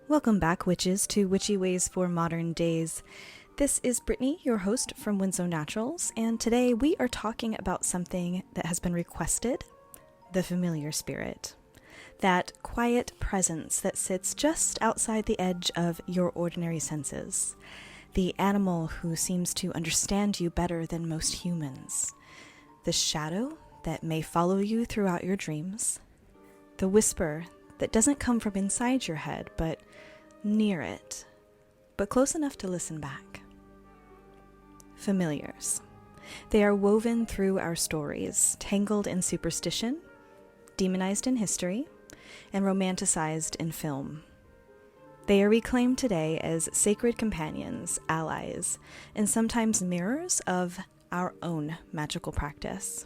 Welcome back, witches, to Witchy Ways for Modern Days. This is Brittany, your host from Winslow Naturals, and today we are talking about something that has been requested, the familiar spirit. That quiet presence that sits just outside the edge of your ordinary senses. The animal who seems to understand you better than most humans. The shadow that may follow you throughout your dreams. The whisper that doesn't come from inside your head, but near it, but close enough to listen back. Familiars. They are woven through our stories, tangled in superstition, demonized in history, and romanticized in film. They are reclaimed today as sacred companions, allies, and sometimes mirrors of our own magical practice.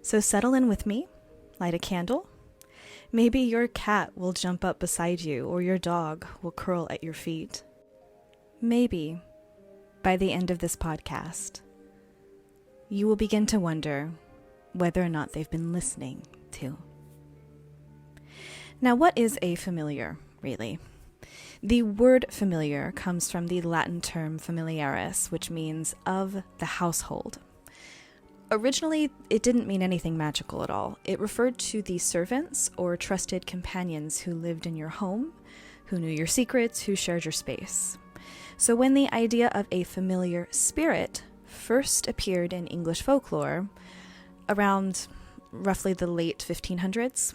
So settle in with me, light a candle. Maybe your cat will jump up beside you, or your dog will curl at your feet. Maybe, by the end of this podcast, you will begin to wonder whether or not they've been listening too. Now, what is a familiar, really? The word familiar comes from the Latin term familiaris, which means of the household. Originally, it didn't mean anything magical at all. It referred to the servants or trusted companions who lived in your home, who knew your secrets, who shared your space. So when the idea of a familiar spirit first appeared in English folklore, around roughly the late 1500s,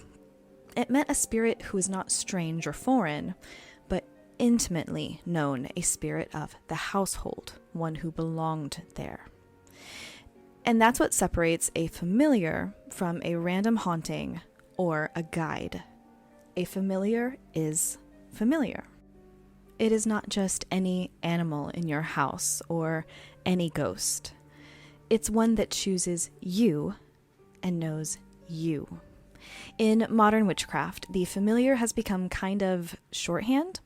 it meant a spirit who was not strange or foreign, but intimately known, a spirit of the household, one who belonged there. And that's what separates a familiar from a random haunting or a guide. A familiar is familiar. It is not just any animal in your house or any ghost. It's one that chooses you and knows you. In modern witchcraft, the familiar has become kind of shorthand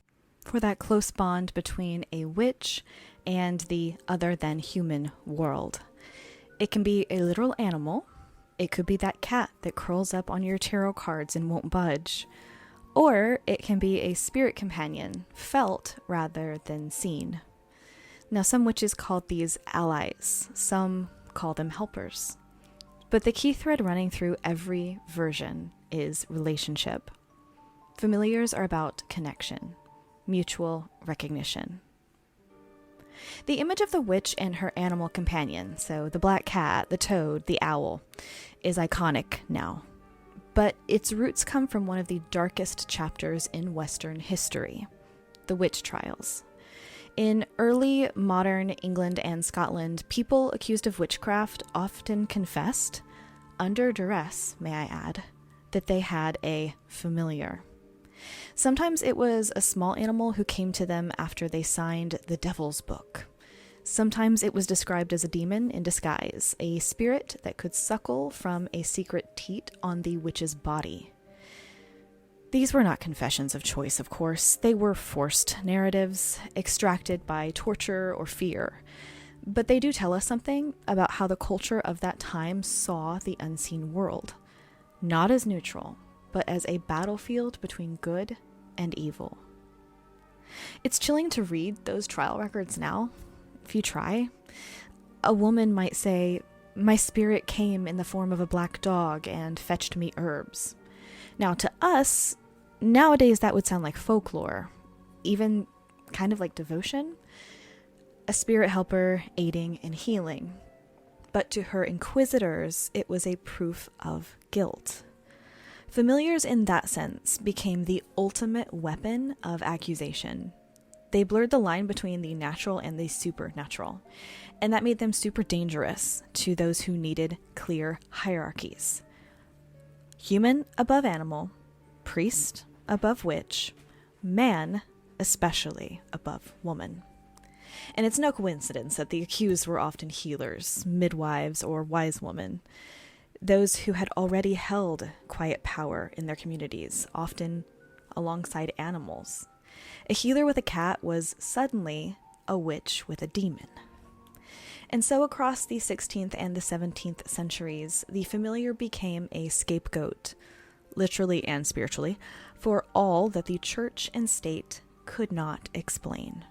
for that close bond between a witch and the other than human world. It can be a literal animal. It could be that cat that curls up on your tarot cards and won't budge. Or it can be a spirit companion, felt rather than seen. Now, some witches called these allies. Some call them helpers. But the key thread running through every version is relationship. Familiars are about connection, mutual recognition. The image of the witch and her animal companion, so the black cat, the toad, the owl, is iconic now. But its roots come from one of the darkest chapters in Western history, the witch trials. In early modern England and Scotland, people accused of witchcraft often confessed, under duress, may I add, that they had a familiar. Sometimes it was a small animal who came to them after they signed the devil's book. Sometimes it was described as a demon in disguise, a spirit that could suckle from a secret teat on the witch's body. These were not confessions of choice, of course. They were forced narratives, extracted by torture or fear. But they do tell us something about how the culture of that time saw the unseen world, not as neutral, but as a battlefield between good and evil. It's chilling to read those trial records now, if you try. A woman might say, "My spirit came in the form of a black dog and fetched me herbs." Now, to us, nowadays that would sound like folklore, even kind of like devotion, a spirit helper aiding and healing. But to her inquisitors, it was a proof of guilt. Familiars in that sense became the ultimate weapon of accusation. They blurred the line between the natural and the supernatural, and that made them super dangerous to those who needed clear hierarchies. Human above animal, priest above witch, man especially above woman. And it's no coincidence that the accused were often healers, midwives, or wise women. Those who had already held quiet power in their communities, often alongside animals. A healer with a cat was suddenly a witch with a demon. And so across the 16th and the 17th centuries, the familiar became a scapegoat, literally and spiritually, for all that the church and state could not explain.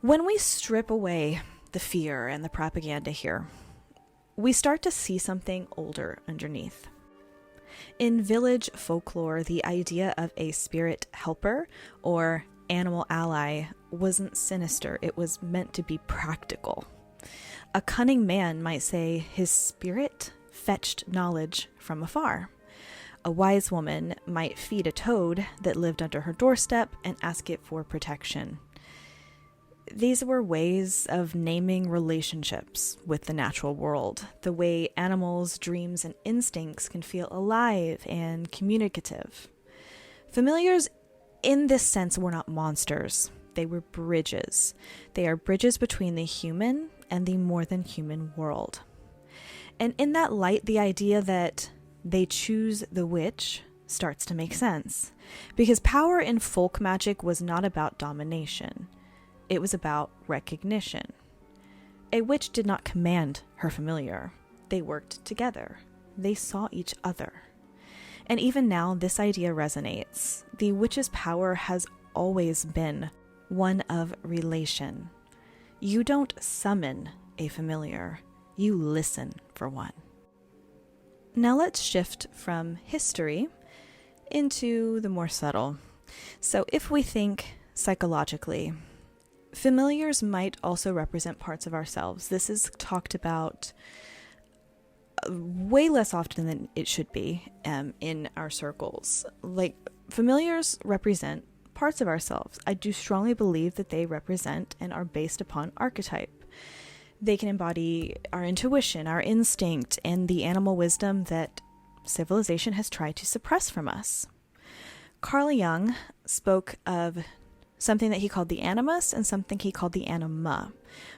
When we strip away the fear and the propaganda here, we start to see something older underneath. In village folklore, the idea of a spirit helper or animal ally wasn't sinister. It was meant to be practical. A cunning man might say his spirit fetched knowledge from afar. A wise woman might feed a toad that lived under her doorstep and ask it for protection. These were ways of naming relationships with the natural world, the way animals' dreams and instincts can feel alive and communicative. Familiars, in this sense, were not monsters. They were bridges. They are bridges between the human and the more than human world. And in that light, the idea that they choose the witch starts to make sense, because power in folk magic was not about domination. It was about recognition. A witch did not command her familiar. They worked together. They saw each other. And even now, this idea resonates. The witch's power has always been one of relation. You don't summon a familiar. You listen for one. Now let's shift from history into the more subtle. So if we think psychologically, familiars might also represent parts of ourselves. This is talked about way less often than it should be in our circles. Like, familiars represent parts of ourselves. I do strongly believe that they represent and are based upon archetype. They can embody our intuition, our instinct, and the animal wisdom that civilization has tried to suppress from us. Carl Jung spoke of something that he called the animus and something he called the anima,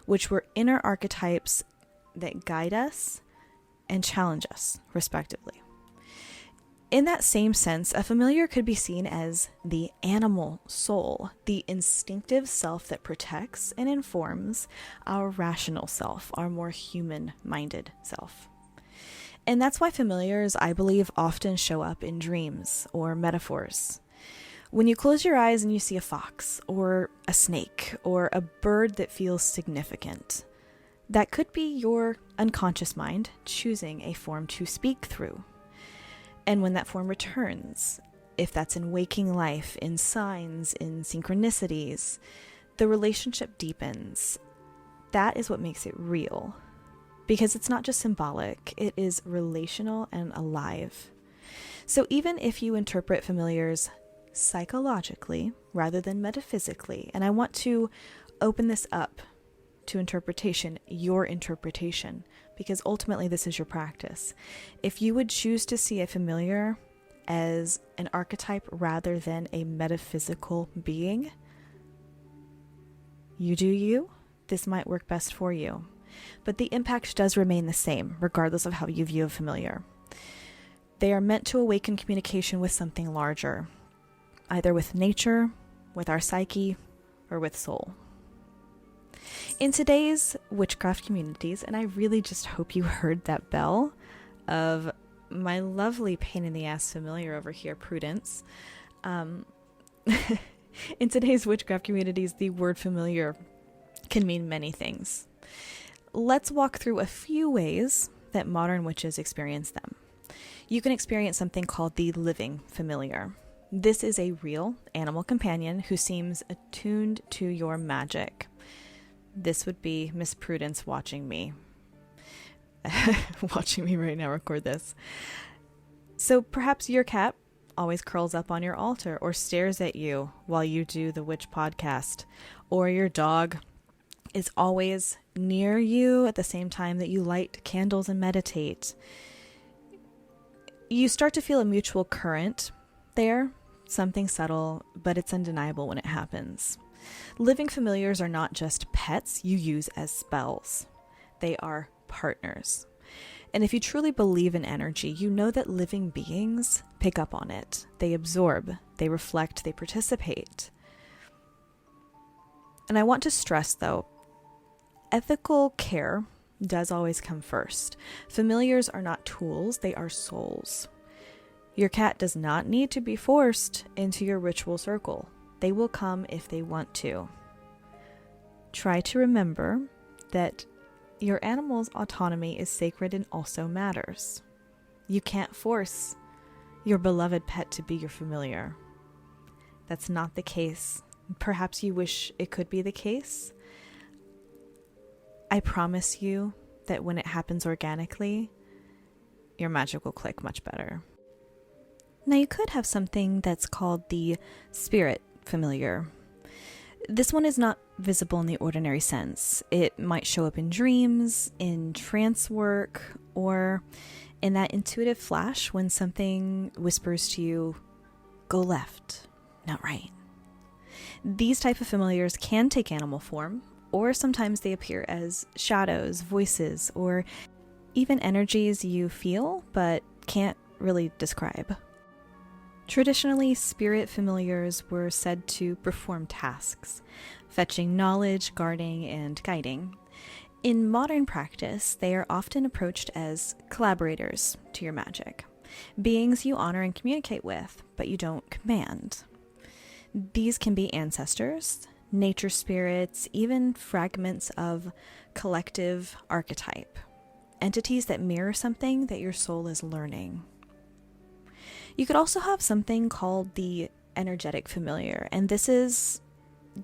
which were inner archetypes that guide us and challenge us, respectively. In that same sense, a familiar could be seen as the animal soul, the instinctive self that protects and informs our rational self, our more human-minded self. And that's why familiars, I believe, often show up in dreams or metaphors. When you close your eyes and you see a fox or a snake or a bird that feels significant, that could be your unconscious mind choosing a form to speak through. And when that form returns, if that's in waking life, in signs, in synchronicities, the relationship deepens. That is what makes it real. Because it's not just symbolic, it is relational and alive. So even if you interpret familiars psychologically rather than metaphysically, and I want to open this up to interpretation, your interpretation, because ultimately this is your practice. If you would choose to see a familiar as an archetype rather than a metaphysical being, you do you. This might work best for you. But the impact does remain the same, regardless of how you view a familiar. They are meant to awaken communication with something larger, either with nature, with our psyche, or with soul. In today's witchcraft communities, and I really just hope you heard that bell of my lovely pain in the ass familiar over here, Prudence. In today's witchcraft communities, the word familiar can mean many things. Let's walk through a few ways that modern witches experience them. You can experience something called the living familiar. This is a real animal companion who seems attuned to your magic. This would be Miss Prudence watching me. Watching me right now record this. So perhaps your cat always curls up on your altar or stares at you while you do the witch podcast. Or your dog is always near you at the same time that you light candles and meditate. You start to feel a mutual current there, something subtle, but it's undeniable when it happens. Living familiars are not just pets you use as spells. They are partners. And if you truly believe in energy, you know that living beings pick up on it. They absorb, they reflect, they participate. And I want to stress, though, ethical care does always come first. Familiars are not tools, they are souls. Your cat does not need to be forced into your ritual circle. They will come if they want to. Try to remember that your animal's autonomy is sacred and also matters. You can't force your beloved pet to be your familiar. That's not the case. Perhaps you wish it could be the case. I promise you that when it happens organically, your magic will click much better. Now, you could have something that's called the spirit familiar. This one is not visible in the ordinary sense. It might show up in dreams, in trance work, or in that intuitive flash when something whispers to you, go left, not right. These type of familiars can take animal form, or sometimes they appear as shadows, voices, or even energies you feel but can't really describe. Traditionally, spirit familiars were said to perform tasks, fetching knowledge, guarding, and guiding. In modern practice, they are often approached as collaborators to your magic, beings you honor and communicate with, but you don't command. These can be ancestors, nature spirits, even fragments of collective archetype, entities that mirror something that your soul is learning. You could also have something called the energetic familiar, and this is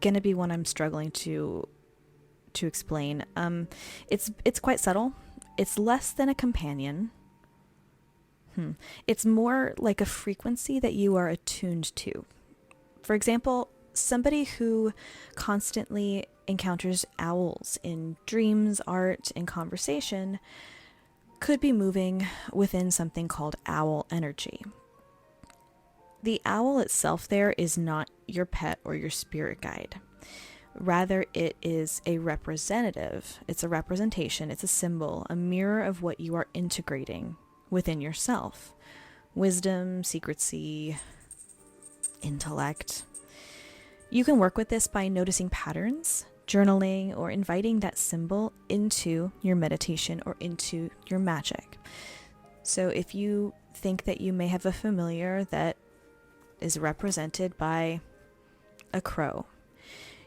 going to be one I'm struggling to explain. It's quite subtle. It's less than a companion. It's more like a frequency that you are attuned to. For example, somebody who constantly encounters owls in dreams, art, and conversation could be moving within something called owl energy. The owl itself there is not your pet or your spirit guide. Rather, it is a representative. It's a representation. It's a symbol, a mirror of what you are integrating within yourself. Wisdom, secrecy, intellect. You can work with this by noticing patterns, journaling, or inviting that symbol into your meditation or into your magic. So if you think that you may have a familiar that is represented by a crow,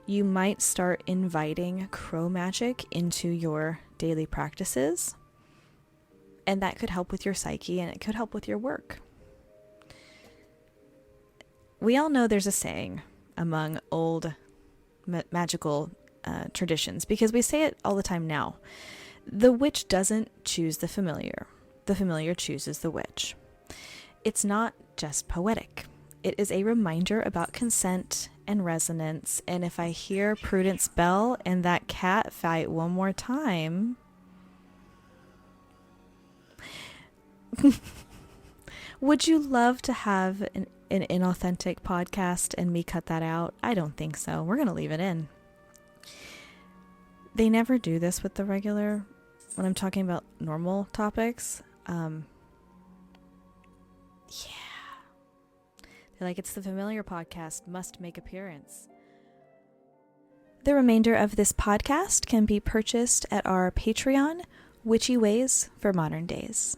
you might start inviting crow magic into your daily practices, and that could help with your psyche and it could help with your work. We all know there's a saying among old magical traditions, because we say it all the time now. The witch doesn't choose the familiar chooses the witch. It's not just poetic. It is a reminder about consent and resonance, and if I hear Prudence Bell and that cat fight one more time, would you love to have an inauthentic podcast and me cut that out? I don't think so. We're going to leave it in. They never do this with the regular, when I'm talking about normal topics. They're like, it's the familiar podcast, must make appearance. The remainder of this podcast can be purchased at our Patreon, Witchy Ways for Modern Days.